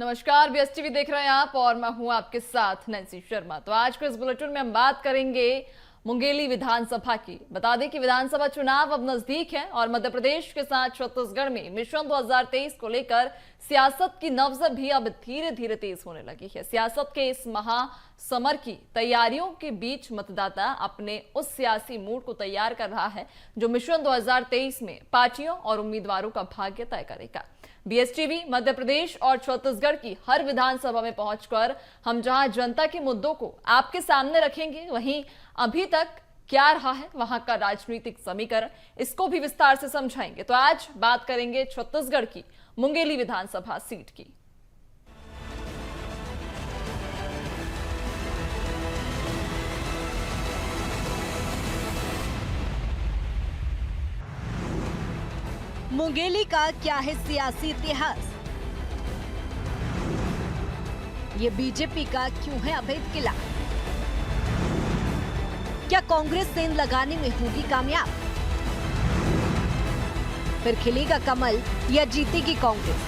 नमस्कार, BS TV देख रहे हैं आप और मैं हूं आपके साथ नैन्सी शर्मा। तो आज के इस बुलेटिन में हम बात करेंगे मुंगेली विधानसभा की। बता दें कि विधानसभा चुनाव अब नजदीक है और मध्य प्रदेश के साथ छत्तीसगढ़ में मिशन 2023 को लेकर सियासत की नब्ज भी अब धीरे धीरे तेज होने लगी है। सियासत के इस महासमर की तैयारियों के बीच मतदाता अपने उस सियासी मूड को तैयार कर रहा है जो मिशन 2023 में पार्टियों और उम्मीदवारों का भाग्य तय करेगा। BS टीवी मध्य प्रदेश और छत्तीसगढ़ की हर विधानसभा में पहुंचकर हम जहां जनता के मुद्दों को आपके सामने रखेंगे, वहीं अभी तक क्या रहा है वहां का राजनीतिक समीकरण, इसको भी विस्तार से समझाएंगे। तो आज बात करेंगे छत्तीसगढ़ की मुंगेली विधानसभा सीट की। मुंगेली का क्या है सियासी इतिहास? ये बीजेपी का क्यों है अवैध किला? क्या कांग्रेस सेंध लगाने में होगी कामयाब? फिर खिलेगा कमल या जीतेगी कांग्रेस?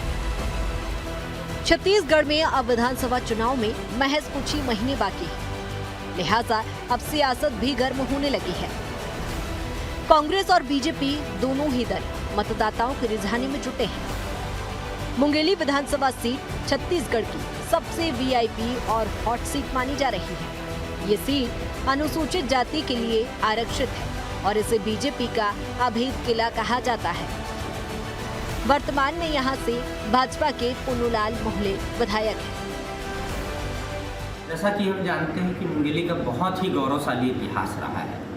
छत्तीसगढ़ में अब विधानसभा चुनाव में महज कुछ ही महीने बाकी है, लिहाजा अब सियासत भी गर्म होने लगी है। कांग्रेस और बीजेपी दोनों ही दल मतदाताओं के रिझाने में जुटे हैं। मुंगेली विधानसभा सीट छत्तीसगढ़ की सबसे VIP और हॉट सीट मानी जा रही है। ये सीट अनुसूचित जाति के लिए आरक्षित है और इसे बीजेपी का अभेद किला कहा जाता है। वर्तमान में यहाँ से भाजपा के पुन्नूलाल मोहले विधायक हैं। जैसा कि हम जानते हैं कि मुंगेली का बहुत ही गौरवशाली इतिहास रहा है।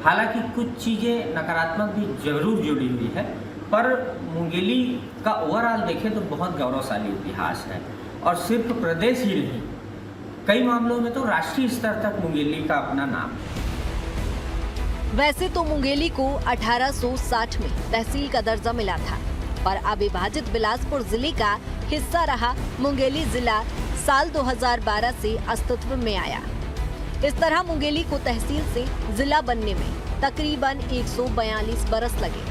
हालांकि कुछ चीज़ें नकारात्मक भी जरूर जुड़ी हुई है, पर मुंगेली का ओवरऑल देखें तो बहुत गौरवशाली इतिहास है और सिर्फ प्रदेश ही नहीं, कई मामलों में तो राष्ट्रीय स्तर तक मुंगेली का अपना नाम है। वैसे तो मुंगेली को 1860 में तहसील का दर्जा मिला था, पर अविभाजित बिलासपुर जिले का हिस्सा रहा मुंगेली जिला साल 2012 से अस्तित्व में आया। इस तरह मुंगेली को तहसील से जिला बनने में तकरीबन 142 बरस लगे।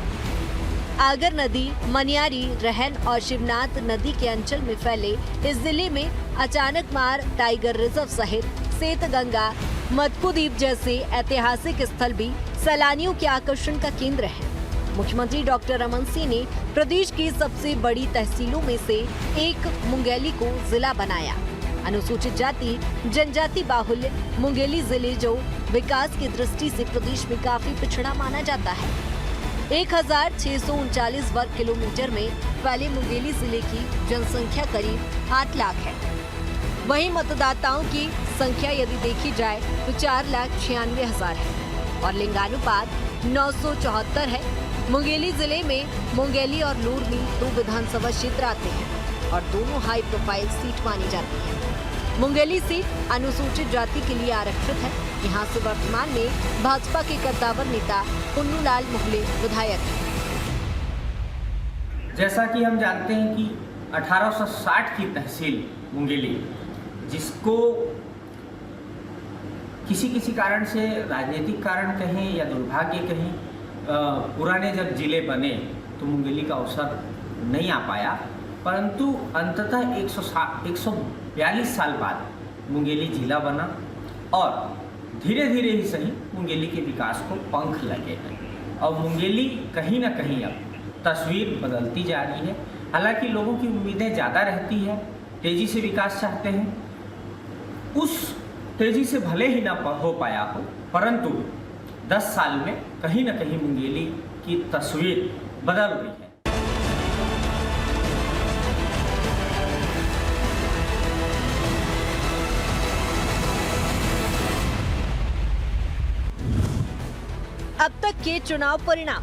आगर नदी, मनियारी, रहन और शिवनाथ नदी के अंचल में फैले इस जिले में अचानक मार टाइगर रिजर्व सहित सेतगंगा, मदकुद्वीप जैसे ऐतिहासिक स्थल भी सैलानियों के आकर्षण का केंद्र है। मुख्यमंत्री डॉक्टर रमन सिंह ने प्रदेश की सबसे बड़ी तहसीलों में से एक मुंगेली को जिला बनाया। अनुसूचित जाति जनजाति बाहुल्य मुंगेली जिले जो विकास की दृष्टि से प्रदेश में काफी पिछड़ा माना जाता है। 1639 वर्ग किलोमीटर में फैले मुंगेली जिले की जनसंख्या करीब 8 लाख है। वहीं मतदाताओं की संख्या यदि देखी जाए तो 4,96,000 है और लिंगानुपात 974 है। मुंगेली जिले में मुंगेली और लूरमी 2 विधानसभा क्षेत्र आते हैं और दोनों हाई प्रोफाइल सीट मानी जाती है। मुंगेली सीट अनुसूचित जाति के लिए आरक्षित है। यहाँ से वर्तमान में भाजपा के कद्दावर नेता पुन्नूलाल मोहले विधायक हैं। जैसा कि हम जानते हैं कि 1860 की तहसील मुंगेली, जिसको किसी किसी कारण से, राजनीतिक कारण कहें या दुर्भाग्य कहें, पुराने जब जिले बने तो मुंगेली का अवसर नहीं आ पाया, परंतु अंततः 142 साल बाद मुंगेली जिला बना और धीरे धीरे ही सही मुंगेली के विकास को पंख लगे हैं और मुंगेली कहीं ना कहीं अब तस्वीर बदलती जा रही है। हालांकि लोगों की उम्मीदें ज़्यादा रहती है, तेज़ी से विकास चाहते हैं। उस तेज़ी से भले ही ना हो पाया हो, परंतु 10 साल में कहीं ना कहीं मुंगेली की तस्वीर बदल रही है। अब तक के चुनाव परिणाम।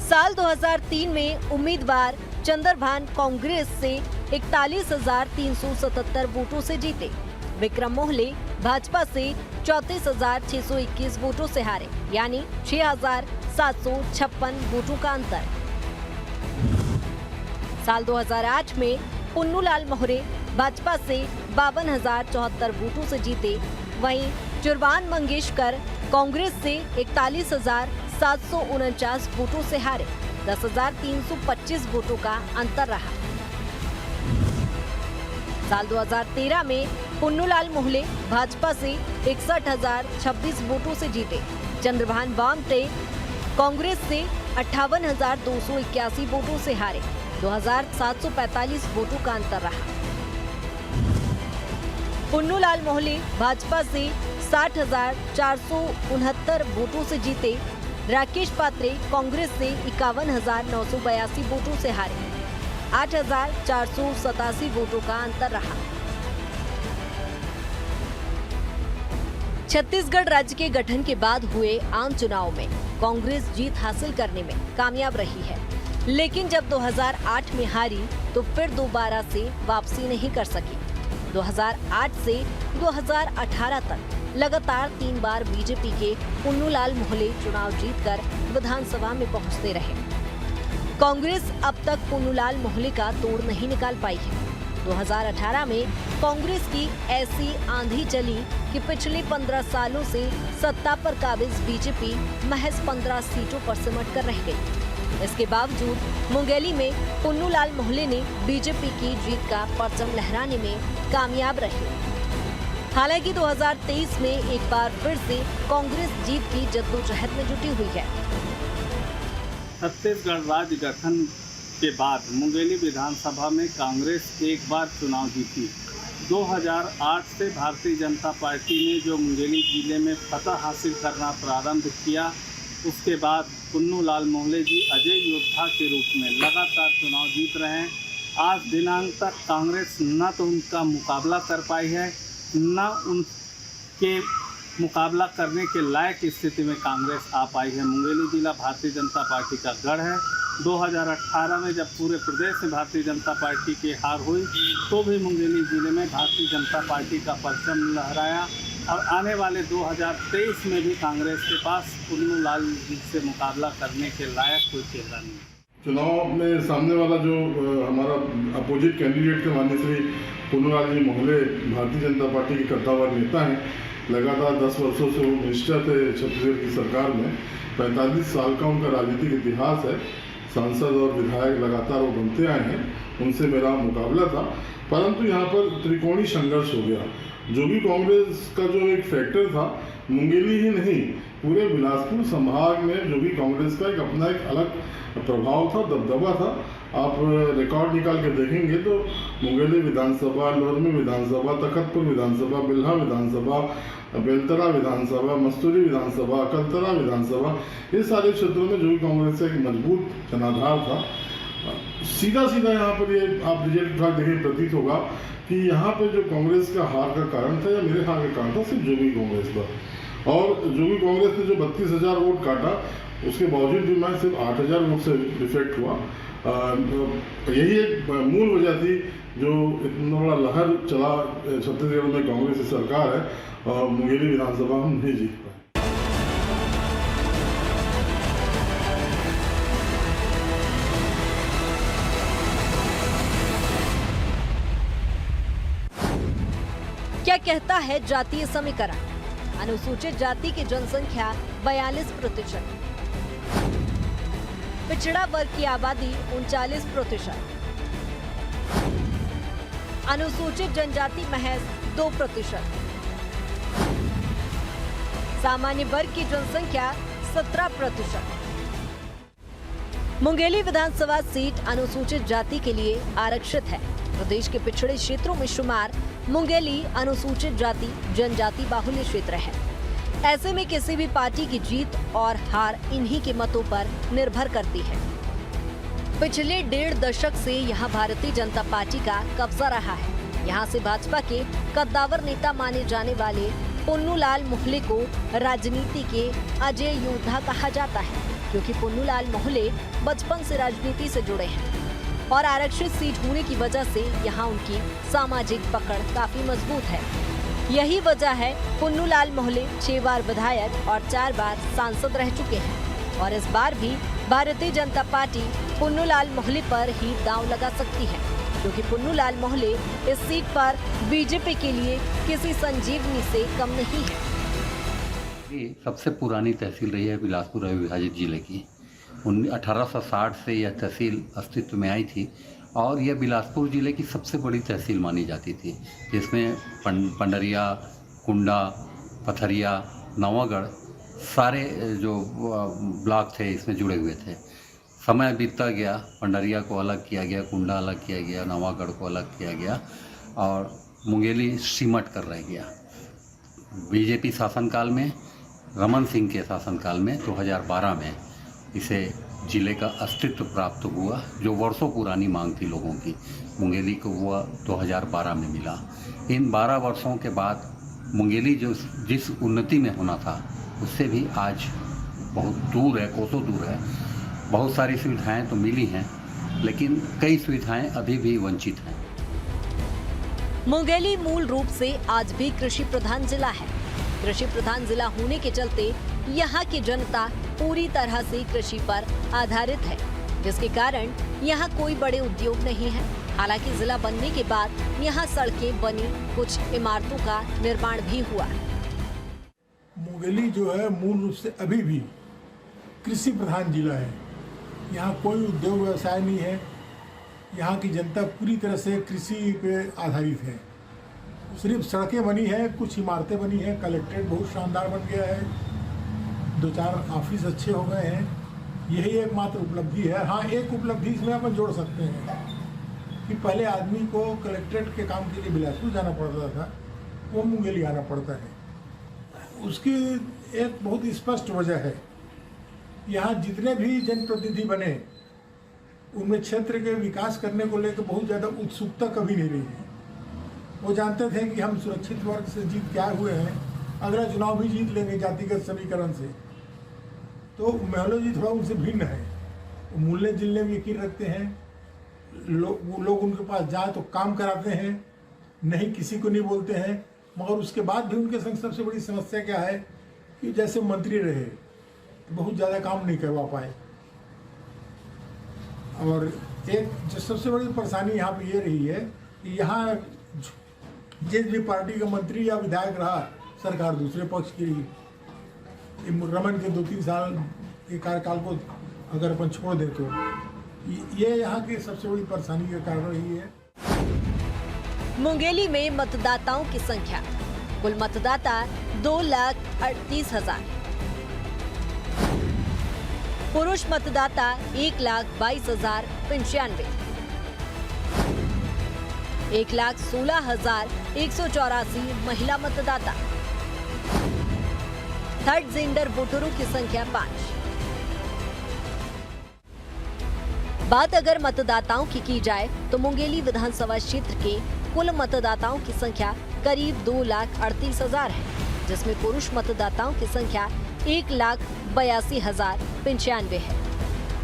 साल 2003 में उम्मीदवार चंद्रभान कांग्रेस से 41,377 वोटों से जीते। विक्रम मोहले भाजपा से 34,621 वोटों से हारे, यानी 6,756 वोटों का अंतर। साल 2008 में पुन्नूलाल मोहरे भाजपा से 52,074 वोटों से जीते। वहीं जुरबान मंगेशकर कांग्रेस से 41,749 वोटों से हारे। 10,325 वोटों का अंतर रहा। साल 2013 में पुन्नूलाल मोहले भाजपा से 61,026 वोटों से जीते। चंद्रभान वामटे कांग्रेस से 58,281 वोटों से हारे। 2,745 वोटों का अंतर रहा। पुन्नूलाल मोहले भाजपा से 60,469 वोटों से जीते। राकेश पात्रे कांग्रेस से 51,982 वोटों से हारे। 8,487 वोटों का अंतर रहा। छत्तीसगढ़ राज्य के गठन के बाद हुए आम चुनाव में कांग्रेस जीत हासिल करने में कामयाब रही है, लेकिन जब 2008 में हारी तो फिर दोबारा से वापसी नहीं कर सकी। 2008 से 2018 तक लगातार 3 बार बीजेपी के पुन्नूलाल मोहले चुनाव जीतकर विधानसभा में पहुंचते रहे। कांग्रेस अब तक पुन्नूलाल मोहले का तोड़ नहीं निकाल पाई है। 2018 में कांग्रेस की ऐसी आंधी चली कि पिछले 15 सालों से सत्ता पर काबिज बीजेपी महज 15 सीटों पर सिमट कर रह गई। इसके बावजूद मुंगेली में पुन्नूलाल मोहले ने बीजेपी की जीत का परचम लहराने में कामयाब रहे। हालांकि 2023 में एक बार फिर से कांग्रेस जीत की जद्दोजहद में जुटी हुई है। छत्तीसगढ़ राज्य गठन के बाद मुंगेली विधानसभा में कांग्रेस एक बार चुनाव जीती। 2008 से भारतीय जनता पार्टी ने जो मुंगेली जिले में फतह हासिल करना प्रारंभ किया, उसके बाद पुन्नूलाल मोहले जी अजय योद्धा के रूप में लगातार चुनाव जीत रहे हैं। आज दिनांक तक कांग्रेस न तो उनका मुकाबला कर पाई है, न उनके मुकाबला करने के लायक स्थिति में कांग्रेस आ पाई है। मुंगेली जिला भारतीय जनता पार्टी का गढ़ है। 2018 में जब पूरे प्रदेश में भारतीय जनता पार्टी की हार हुई तो भी मुंगेली जिले में भारतीय जनता पार्टी का परचम लहराया और आने वाले 2023 में भी कांग्रेस के पास पुन्नूलाल जी से मुकाबला करने के लायक कोई चेहरा नहीं। चुनाव में सामने वाला जो हमारा अपोजिट कैंडिडेट के माननीय श्री पुन्नूलाल जी मोहले भारतीय जनता पार्टी के कद्दावर नेता हैं। लगातार 10 वर्षों से वो मिनिस्टर थे छत्तीसगढ़ की सरकार में। 45 साल का उनका राजनीतिक इतिहास है। सांसद और विधायक लगातार वो बनते आए हैं। उनसे मेरा मुकाबला था, परंतु यहाँ पर त्रिकोणीय संघर्ष हो गया। जोगी कांग्रेस का जो एक फैक्टर था, मुंगेली ही नहीं पूरे बिलासपुर संभाग में जोगी कांग्रेस का एक अपना एक अलग प्रभाव था, दबदबा था। आप रिकॉर्ड निकाल के देखेंगे तो मुंगेली विधानसभा, लोरमी विधानसभा, तखतपुर विधानसभा, बिल्हा विधानसभा, बेलतरा विधानसभा, मस्तूरी विधानसभा, अकलतरा विधानसभा, ये सारे क्षेत्रों में जोगी कांग्रेस का एक मजबूत जनाधार था। सीधा यहाँ पर ये आप रिजल्ट देखें प्रतीत होगा कि यहाँ पे जो कांग्रेस का हार का कारण था या मेरे हार का कारण था सिर्फ जोगी कांग्रेस का। और जोगी कांग्रेस ने जो 32,000 वोट काटा, उसके बावजूद भी मैं सिर्फ 8,000 वोट से डिफेक्ट हुआ। यही एक मूल वजह थी जो इतना बड़ा लहर चला छत्तीसगढ़ में कांग्रेस की सरकार है और मुंगेली विधानसभा हम नहीं जीत पाए। क्या कहता है जातीय समीकरण? अनुसूचित जाति की जनसंख्या 42%, पिछड़ा वर्ग की आबादी 39%, अनुसूचित जनजाति महज 2%, सामान्य वर्ग की जनसंख्या 17%। मुंगेली विधानसभा सीट अनुसूचित जाति के लिए आरक्षित है। प्रदेश के पिछड़े क्षेत्रों में शुमार मुंगेली अनुसूचित जाति जनजाति बाहुल्य क्षेत्र है। ऐसे में किसी भी पार्टी की जीत और हार इन्हीं के मतों पर निर्भर करती है। पिछले 1.5 दशक से यहाँ भारतीय जनता पार्टी का कब्जा रहा है। यहाँ से भाजपा के कद्दावर नेता माने जाने वाले पुन्नूलाल मोहले को राजनीति के अजय योद्धा कहा जाता है, क्योंकि पुन्नूलाल मोहले बचपन से राजनीति से जुड़े हैं और आरक्षित सीट होने की वजह से यहाँ उनकी सामाजिक पकड़ काफी मजबूत है। यही वजह है पुन्नूलाल मोहले 6 बार विधायक और 4 बार सांसद रह चुके हैं और इस बार भी भारतीय जनता पार्टी पुन्नूलाल मोहले पर ही दांव लगा सकती है, क्योंकि पुन्नूलाल मोहले इस सीट पर बीजेपी के लिए किसी संजीवनी से कम नहीं है। सबसे पुरानी तहसील रही है बिलासपुर अविभाजित जिले की। 1860 से यह तहसील अस्तित्व में आई थी और यह बिलासपुर ज़िले की सबसे बड़ी तहसील मानी जाती थी, जिसमें पंडरिया, कुंडा, पथरिया, नवागढ़ सारे जो ब्लॉक थे इसमें जुड़े हुए थे। समय बीतता गया, पंडरिया को अलग किया गया, कुंडा अलग किया गया, नवागढ़ को अलग किया गया और मुंगेली सिमट कर रह गया। बीजेपी शासनकाल में, रमन सिंह के शासनकाल में 2012 में इसे जिले का अस्तित्व प्राप्त हुआ, जो वर्षों पुरानी मांग थी लोगों की। मुंगेली को हुआ 2012 में मिला। इन 12 वर्षों के बाद मुंगेली जो जिस उन्नति में होना था उससे भी आज बहुत दूर है, कोसों दूर है। बहुत सारी सुविधाएं तो मिली हैं, लेकिन कई सुविधाएं अभी भी वंचित हैं। मुंगेली मूल रूप से आज भी कृषि प्रधान जिला है। कृषि प्रधान जिला होने के चलते यहाँ की जनता पूरी तरह से कृषि पर आधारित है, जिसके कारण यहाँ कोई बड़े उद्योग नहीं है। हालांकि जिला बनने के बाद यहाँ सड़कें बनी, कुछ इमारतों का निर्माण भी हुआ। मुंगेली जो है मूल रूप से अभी भी कृषि प्रधान जिला है। यहाँ कोई उद्योग व्यवसाय नहीं है। यहाँ की जनता पूरी तरह से कृषि पे आधारित है। सिर्फ सड़कें बनी हैं, कुछ इमारतें बनी हैं, कलेक्ट्रेट बहुत शानदार बन गया है, 2-4 ऑफिस अच्छे हो गए हैं। यही एकमात्र उपलब्धि है। हाँ, एक उपलब्धि इसमें अपन जोड़ सकते हैं कि पहले आदमी को कलेक्ट्रेट के काम के लिए बिलासपुर जाना पड़ता था, वो मुंगेली आना पड़ता है। उसकी एक बहुत स्पष्ट वजह है, यहाँ जितने भी जनप्रतिनिधि बने उनमें क्षेत्र के विकास करने को लेकर बहुत ज़्यादा उत्सुकता कभी नहीं रही है। वो जानते थे कि हम सुरक्षित वर्ग से जीत के आए हुए हैं, अगला चुनाव भी जीत लेंगे जातिगत समीकरण से। तो महलो जी थोड़ा उनसे भिन्न है। वो मूल्य जिले में यकीन रखते हैं। लोग उनके पास जाए तो काम कराते हैं, नहीं किसी को नहीं बोलते हैं। मगर उसके बाद भी उनके संग सबसे बड़ी समस्या क्या है कि जैसे मंत्री रहे तो बहुत ज़्यादा काम नहीं करवा पाए। और एक जो सबसे बड़ी परेशानी यहाँ पे ये रही है कि यहाँ जिस भी पार्टी का मंत्री या विधायक रहा, सरकार दूसरे पक्ष की रही। रमन के 2-3 साल के कार्यकाल को अगर अपन छोड़ दें तो ये यहाँ की सबसे बड़ी परेशानी का कारण रही है। मुंगेली में मतदाताओं की संख्या, कुल मतदाता 2,38,000, पुरुष मतदाता 1,22,095, 1,16,184 महिला मतदाता, थर्ड जेंडर वोटरों की संख्या 5। बात अगर मतदाताओं की जाए तो मुंगेली विधानसभा क्षेत्र के कुल मतदाताओं की संख्या करीब 2,38,000 है, जिसमें पुरुष मतदाताओं की संख्या 1,82,095 है,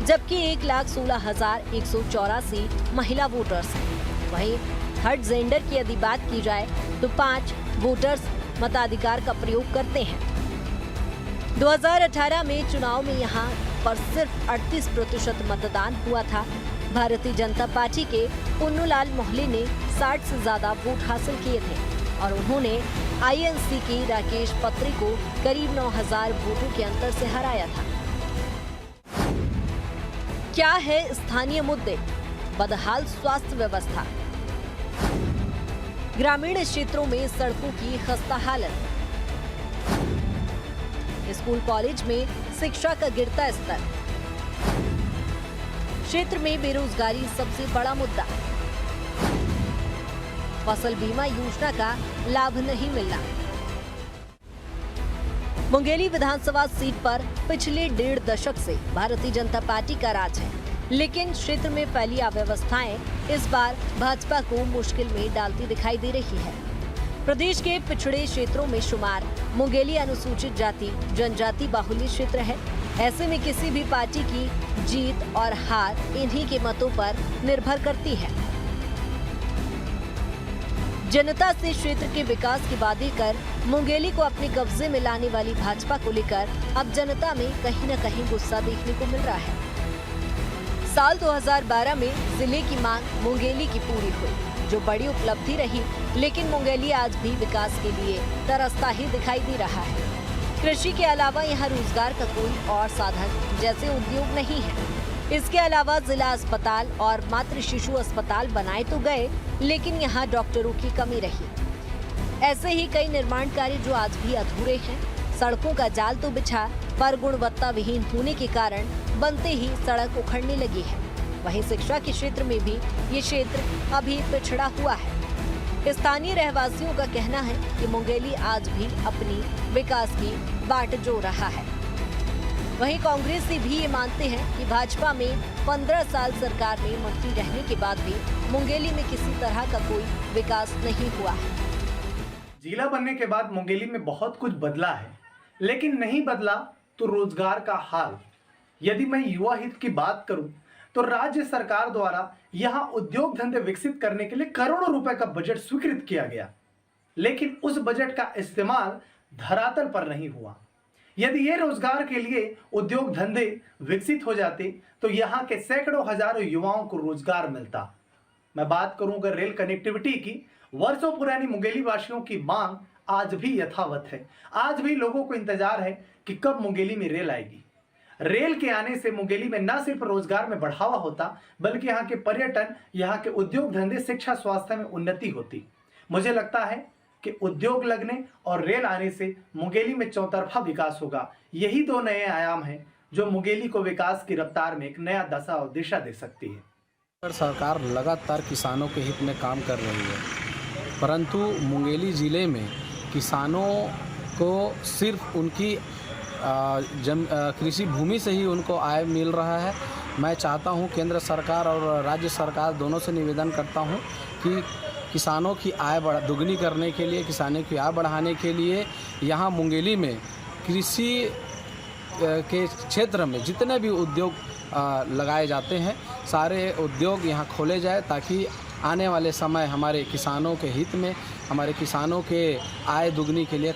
जबकि 1,16,184 महिला वोटर्स हैं। वहीं थर्ड जेंडर की यदि बात की जाए तो 5 वोटर्स मताधिकार का प्रयोग करते हैं। 2018 में चुनाव में यहाँ पर सिर्फ 38% मतदान हुआ था। भारतीय जनता पार्टी के पुन्नूलाल मोहले ने 60 से ज्यादा वोट हासिल किए थे और उन्होंने आईएनसी की राकेश पत्री को करीब 9,000 वोटों के अंतर से हराया था। क्या है स्थानीय मुद्दे? बदहाल स्वास्थ्य व्यवस्था, ग्रामीण क्षेत्रों में सड़कों की खस्ता हालत, स्कूल कॉलेज में शिक्षा का गिरता स्तर, क्षेत्र में बेरोजगारी सबसे बड़ा मुद्दा, फसल बीमा योजना का लाभ नहीं मिलना। मुंगेली विधानसभा सीट पर पिछले 1.5 दशक से भारतीय जनता पार्टी का राज है, लेकिन क्षेत्र में फैली अव्यवस्थाएं इस बार भाजपा को मुश्किल में डालती दिखाई दे रही है। प्रदेश के पिछड़े क्षेत्रों में शुमार मुंगेली अनुसूचित जाति जनजाति बाहुल्य क्षेत्र है। ऐसे में किसी भी पार्टी की जीत और हार इन्हीं के मतों पर निर्भर करती है। जनता से क्षेत्र के विकास की वादे कर मुंगेली को अपने कब्जे में लाने वाली भाजपा को लेकर अब जनता में कहीं न कहीं गुस्सा देखने को मिल रहा है। साल 2012 में जिले की मांग मुंगेली की पूरी हुई, जो बड़ी उपलब्धि रही, लेकिन मुंगेली आज भी विकास के लिए तरसता ही दिखाई दे रहा है। कृषि के अलावा यहाँ रोजगार का कोई और साधन जैसे उद्योग नहीं है। इसके अलावा जिला अस्पताल और मातृ शिशु अस्पताल बनाए तो गए, लेकिन यहाँ डॉक्टरों की कमी रही। ऐसे ही कई निर्माण कार्य जो आज भी अधूरे हैं। सड़कों का जाल तो बिछा, पर गुणवत्ता विहीन होने के कारण बनते ही सड़क उखड़ने लगी है। वहीं शिक्षा के क्षेत्र में भी ये क्षेत्र अभी पिछड़ा हुआ है। स्थानीय रहवासियों का कहना है कि मुंगेली आज भी अपनी विकास की बाट जोड़ रहा है। वहीं कांग्रेसी भी ये मानते हैं कि भाजपा में 15 साल सरकार में मंत्री रहने के बाद भी मुंगेली में किसी तरह का कोई विकास नहीं हुआ है। जिला बनने के बाद मुंगेली में बहुत कुछ बदला है, लेकिन नहीं बदला तो रोजगार का हाल। यदि मैं युवा हित की बात करूं तो राज्य सरकार द्वारा यहां उद्योग धंधे विकसित करने के लिए करोड़ों रुपए का बजट स्वीकृत किया गया, लेकिन उस बजट का इस्तेमाल धरातल पर नहीं हुआ। यदि ये रोजगार के लिए उद्योग धंधे विकसित हो जाते तो यहाँ के सैकड़ों हजारों युवाओं को रोजगार मिलता। मैं बात करूं अगर रेल कनेक्टिविटी की, वर्षों पुरानी मुंगेली वासियों की मांग आज भी यथावत है। आज भी लोगों को इंतजार है कि कब मुंगेली में रेल आएगी। रेल के आने से मुंगेली में न सिर्फ रोजगार में बढ़ावा होता, बल्कि यहाँ के पर्यटन, यहाँ के उद्योग धंधे, शिक्षा, स्वास्थ्य में उन्नति होती। मुझे लगता है कि उद्योग लगने और रेल आने से मुंगेली में चौतरफा विकास होगा। यही दो नए आयाम हैं जो मुंगेली को विकास की रफ्तार में एक नया दशा और दिशा दे सकती है। सरकार लगातार किसानों के हित में काम कर रही है, परंतु मुंगेली ज़िले में किसानों को सिर्फ उनकी कृषि भूमि से ही उनको आय मिल रहा है। मैं चाहता हूं केंद्र सरकार और राज्य सरकार दोनों से निवेदन करता हूं कि किसानों की आय दुगनी करने के लिए, किसानों की आय बढ़ाने के लिए यहाँ मुंगेली में कृषि के क्षेत्र में जितने भी उद्योग लगाए जाते हैं, सारे उद्योग यहाँ खोले जाए, ताकि आने वाले समय हमारे किसानों के हित में, हमारे किसानों के आय दुगनी के लिए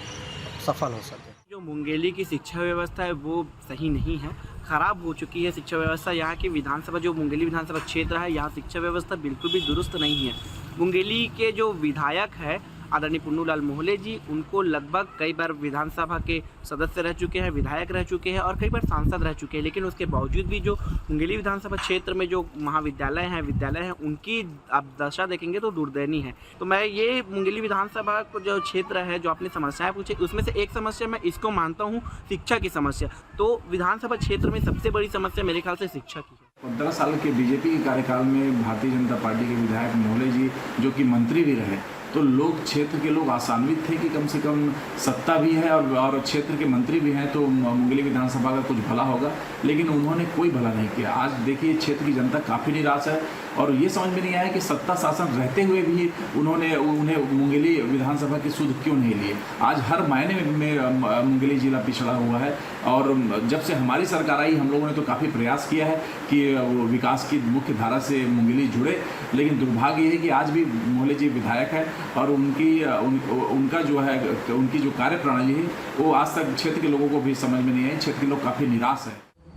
सफल हो सके। जो मुंगेली की शिक्षा व्यवस्था है वो सही नहीं है, ख़राब हो चुकी है शिक्षा व्यवस्था। यहाँ की विधानसभा, जो मुंगेली विधानसभा क्षेत्र है, यहाँ शिक्षा व्यवस्था बिल्कुल भी दुरुस्त नहीं है। मुंगेली के जो विधायक है आदरणीय पुन्नूलाल मोहले जी, उनको लगभग कई बार विधानसभा के सदस्य रह चुके हैं, विधायक रह चुके हैं और कई बार सांसद रह चुके हैं, लेकिन उसके बावजूद भी जो मुंगेली विधानसभा क्षेत्र में जो महाविद्यालय हैं, विद्यालय हैं, उनकी आप दशा देखेंगे तो दुर्दयनीय है। तो मैं ये मुंगेली विधानसभा को जो क्षेत्र है, जो आपने समस्याएं पूछी, उसमें से एक समस्या मैं इसको मानता हूँ, शिक्षा की समस्या। तो विधानसभा क्षेत्र में सबसे बड़ी समस्या मेरे ख्याल से शिक्षा की है। 15 साल के बीजेपी के कार्यकाल में भारतीय जनता पार्टी के विधायक मोहले जी जो कि मंत्री भी रहे, तो लोग, क्षेत्र के लोग आशान्वित थे कि कम से कम सत्ता भी है और क्षेत्र के मंत्री भी हैं तो मुंगेली विधानसभा का कुछ भला होगा, लेकिन उन्होंने कोई भला नहीं किया। आज देखिए क्षेत्र की जनता काफ़ी निराश है और ये समझ में नहीं आया कि सत्ता शासन रहते हुए भी उन्हें मुंगेली विधानसभा की सुध क्यों नहीं लिए। आज हर मायने में मुंगेली जिला पिछड़ा हुआ है और जब से हमारी सरकार आई, हम लोगों ने तो काफ़ी प्रयास किया है कि विकास की मुख्य धारा से मुंगेली जुड़े, लेकिन दुर्भाग्य ये है कि आज भी मोहले जी विधायक है और उनका जो है, उनकी जो कार्य प्रणाली है वो आज तक क्षेत्र के लोगों को भी समझ में नहीं आई। क्षेत्र के लोग काफ़ी निराश है।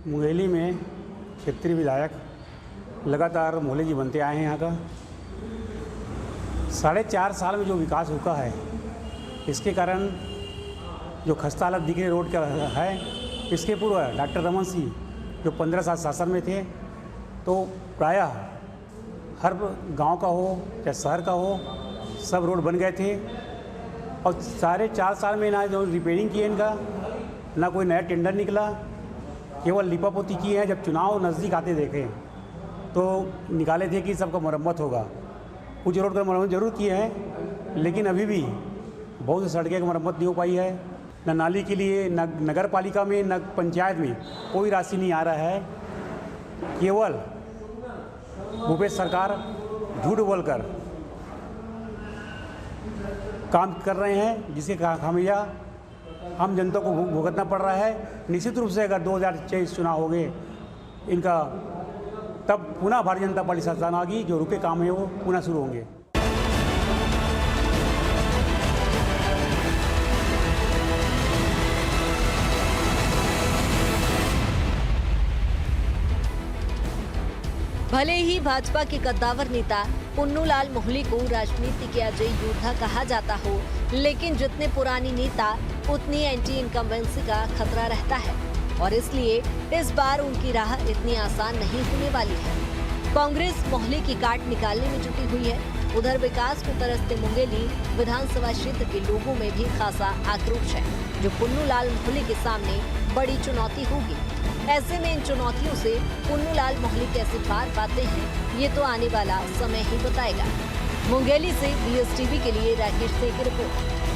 मुंगेली में क्षेत्रीय विधायक लगातार मोहले जी बनते आए हैं। यहाँ का 4.5 साल में जो विकास हुआ है, इसके कारण जो खस्ता हालत दिख रही रोड का है, इसके पूर्व डॉक्टर रमन सिंह जो 15 साल शासन में थे, तो प्रायः हर गांव का हो या शहर का हो, सब रोड बन गए थे। और 4.5 साल में ना जो रिपेयरिंग की है इनका, ना कोई नया टेंडर निकला, केवल लिपापोती की है। जब चुनाव नज़दीक आते देखे तो निकाले थे कि सबका मरम्मत होगा। कुछ रोड का मरम्मत जरूर किए हैं, लेकिन अभी भी बहुत सी सड़कें की मरम्मत नहीं हो पाई है। न नाली के लिए, न नगर पालिका में, न पंचायत में कोई राशि नहीं आ रहा है। केवल भूपेश सरकार झूठ बोलकर काम कर रहे हैं, जिसके खामियाजा हम जनता को भुगतना पड़ रहा है। निश्चित रूप से अगर 2024 चुनाव हो गए इनका, तब पुनः भारतीय जनता पार्टी सरकार आएगी, जो रुके काम है वो पुनः शुरू होंगे। भले ही भाजपा के कद्दावर नेता पुन्नूलाल मोहले को राजनीति के अजय योद्धा कहा जाता हो, लेकिन जितने पुरानी नेता उतनी एंटी इनकम्बेंसी का खतरा रहता है। और इसलिए इस बार उनकी राह इतनी आसान नहीं होने वाली है। कांग्रेस मोहल्ले की काट निकालने में जुटी हुई है। उधर विकास को तरसते मुंगेली विधानसभा क्षेत्र के लोगों में भी खासा आक्रोश है, जो पुन्नूलाल मोहल्ले के सामने बड़ी चुनौती होगी। ऐसे में इन चुनौतियों से पुन्नूलाल मोहल्ले कैसे पार पाते हैं, ये तो आने वाला समय ही बताएगा। मुंगेली से BSTV के लिए राकेश सिंह की रिपोर्ट।